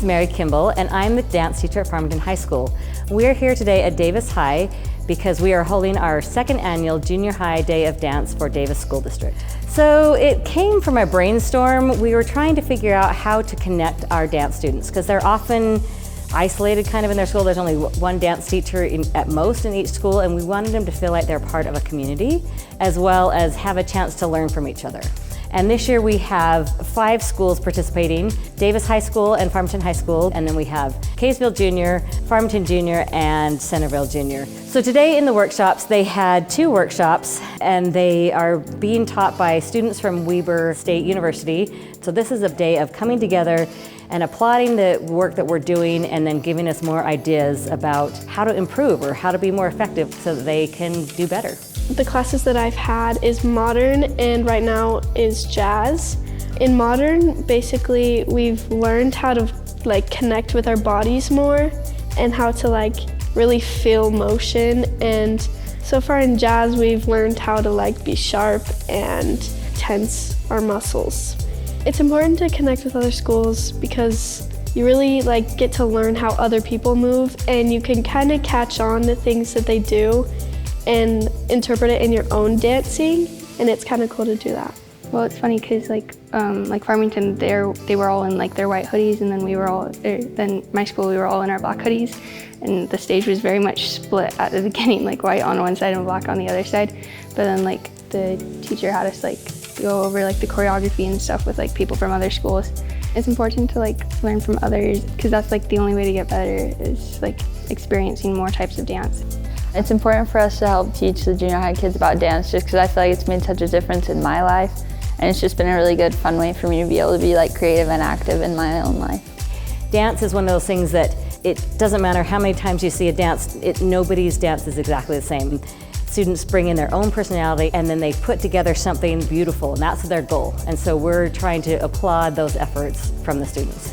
is Mary Kimball, and I'm the dance teacher at Farmington High School. We're here today at Davis High because we are holding our second annual Junior High Day of Dance for Davis School District. So it came from a brainstorm. We were trying to figure out how to connect our dance students because they're often isolated kind of in their school. There's only one dance teacher at most in each school, and we wanted them to feel like they're part of a community as well as have a chance to learn from each other. And this year we have 5 schools participating, Davis High School and Farmington High School, and then we have Kaysville Junior, Farmington Junior, and Centerville Junior. So today in the workshops, they had 2 workshops, and they are being taught by students from Weber State University. So this is a day of coming together and applauding the work that we're doing and then giving us more ideas about how to improve or how to be more effective so that they can do better. The classes that I've had is modern and right now is jazz. In modern, basically we've learned how to connect with our bodies more and how to really feel motion, and so far in jazz we've learned how to be sharp and tense our muscles. It's important to connect with other schools because you really get to learn how other people move, and you can kind of catch on to things that they do and interpret it in your own dancing, and it's kind of cool to do that. Well, it's funny because Farmington, they were all in their white hoodies, and then then my school we were all in our black hoodies, and the stage was very much split at the beginning, white on one side and black on the other side. But then the teacher had us go over the choreography and stuff with people from other schools. It's important to learn from others because that's the only way to get better is experiencing more types of dance. It's important for us to help teach the junior high kids about dance just because I feel like it's made such a difference in my life, and it's just been a really good, fun way for me to be able to be creative and active in my own life. Dance is one of those things that it doesn't matter how many times you see a dance, nobody's dance is exactly the same. Students bring in their own personality and then they put together something beautiful, and that's their goal. And so we're trying to applaud those efforts from the students.